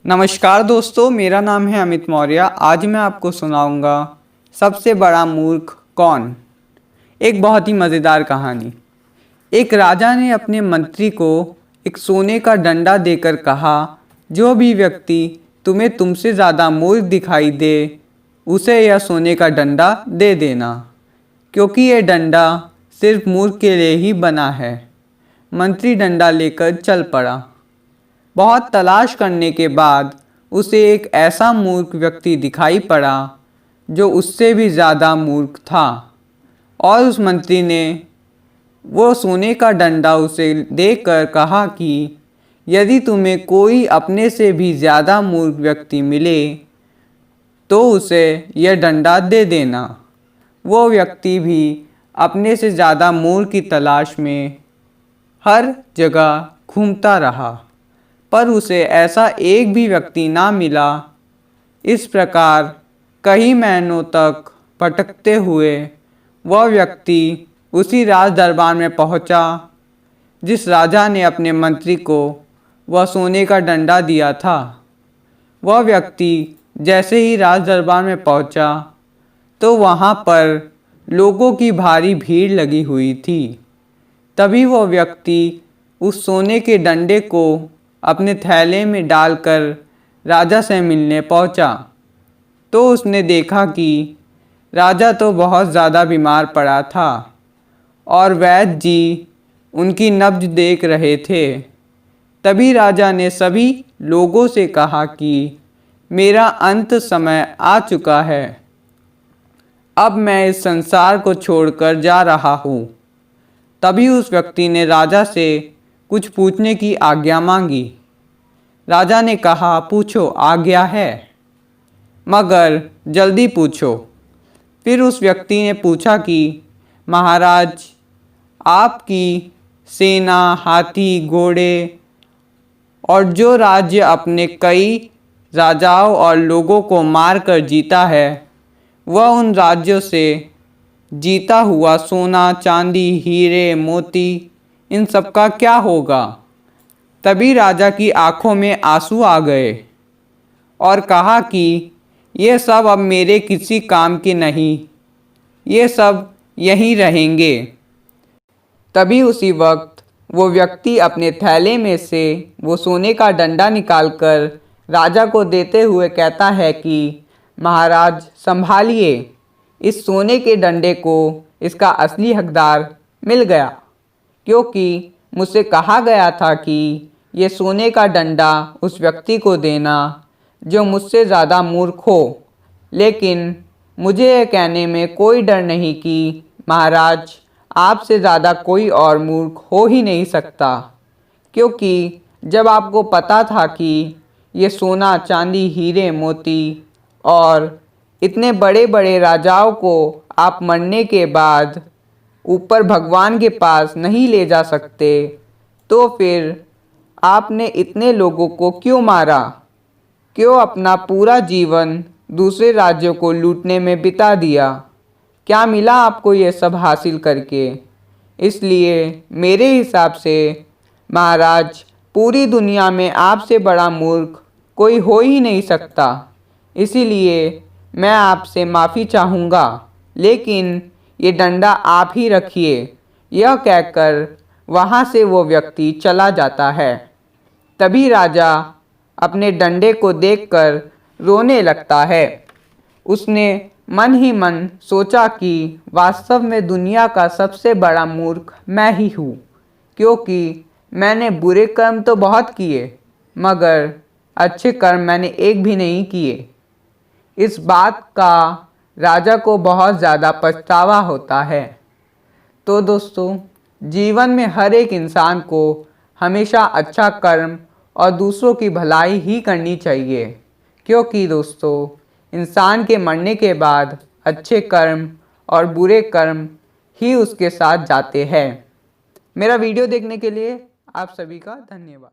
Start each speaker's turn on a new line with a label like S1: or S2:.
S1: नमस्कार दोस्तों, मेरा नाम है अमित मौर्य। आज मैं आपको सुनाऊंगा सबसे बड़ा मूर्ख कौन। एक बहुत ही मज़ेदार कहानी। एक राजा ने अपने मंत्री को एक सोने का डंडा देकर कहा, जो भी व्यक्ति तुम्हें तुमसे ज़्यादा मूर्ख दिखाई दे उसे यह सोने का डंडा दे देना, क्योंकि यह डंडा सिर्फ मूर्ख के लिए ही बना है। मंत्री डंडा लेकर चल पड़ा। बहुत तलाश करने के बाद उसे एक ऐसा मूर्ख व्यक्ति दिखाई पड़ा जो उससे भी ज़्यादा मूर्ख था, और उस मंत्री ने वो सोने का डंडा उसे देकर कहा कि यदि तुम्हें कोई अपने से भी ज़्यादा मूर्ख व्यक्ति मिले तो उसे यह डंडा दे देना। वो व्यक्ति भी अपने से ज़्यादा मूर्ख की तलाश में हर जगह घूमता रहा, पर उसे ऐसा एक भी व्यक्ति ना मिला। इस प्रकार कई महीनों तक भटकते हुए वह व्यक्ति उसी राज दरबार में पहुंचा जिस राजा ने अपने मंत्री को वह सोने का डंडा दिया था। वह व्यक्ति जैसे ही राज दरबार में पहुंचा तो वहां पर लोगों की भारी भीड़ लगी हुई थी। तभी वह व्यक्ति उस सोने के डंडे को अपने थैले में डालकर राजा से मिलने पहुंचा, तो उसने देखा कि राजा तो बहुत ज़्यादा बीमार पड़ा था और वैद्य जी उनकी नब्ज देख रहे थे। तभी राजा ने सभी लोगों से कहा कि मेरा अंत समय आ चुका है, अब मैं इस संसार को छोड़कर जा रहा हूँ। तभी उस व्यक्ति ने राजा से कुछ पूछने की आज्ञा मांगी। राजा ने कहा, पूछो, आज्ञा है, मगर जल्दी पूछो। फिर उस व्यक्ति ने पूछा कि महाराज, आपकी सेना, हाथी, घोड़े और जो राज्य अपने कई राजाओं और लोगों को मारकर जीता है, वह उन राज्यों से जीता हुआ सोना, चांदी, हीरे, मोती, इन सब का क्या होगा। तभी राजा की आंखों में आंसू आ गए और कहा कि ये सब अब मेरे किसी काम के नहीं, ये सब यहीं रहेंगे। तभी उसी वक्त वो व्यक्ति अपने थैले में से वो सोने का डंडा निकालकर राजा को देते हुए कहता है कि महाराज, संभालिए, इस सोने के डंडे को इसका असली हकदार मिल गया, क्योंकि मुझसे कहा गया था कि ये सोने का डंडा उस व्यक्ति को देना जो मुझसे ज़्यादा मूर्ख हो। लेकिन मुझे यह कहने में कोई डर नहीं कि महाराज, आपसे ज़्यादा कोई और मूर्ख हो ही नहीं सकता, क्योंकि जब आपको पता था कि ये सोना, चांदी, हीरे, मोती और इतने बड़े बड़े राजाओं को आप मरने के बाद ऊपर भगवान के पास नहीं ले जा सकते, तो फिर आपने इतने लोगों को क्यों मारा? क्यों अपना पूरा जीवन दूसरे राज्यों को लूटने में बिता दिया? क्या मिला आपको ये सब हासिल करके? इसलिए मेरे हिसाब से महाराज, पूरी दुनिया में आपसे बड़ा मूर्ख कोई हो ही नहीं सकता। इसीलिए मैं आपसे माफ़ी चाहूँगा, लेकिन ये डंडा आप ही रखिए। यह कहकर वहाँ से वो व्यक्ति चला जाता है। तभी राजा अपने डंडे को देखकर रोने लगता है। उसने मन ही मन सोचा कि वास्तव में दुनिया का सबसे बड़ा मूर्ख मैं ही हूँ, क्योंकि मैंने बुरे कर्म तो बहुत किए, मगर अच्छे कर्म मैंने एक भी नहीं किए। इस बात का राजा को बहुत ज़्यादा पछतावा होता है। तो दोस्तों, जीवन में हर एक इंसान को हमेशा अच्छा कर्म और दूसरों की भलाई ही करनी चाहिए, क्योंकि दोस्तों, इंसान के मरने के बाद अच्छे कर्म और बुरे कर्म ही उसके साथ जाते हैं। मेरा वीडियो देखने के लिए आप सभी का धन्यवाद।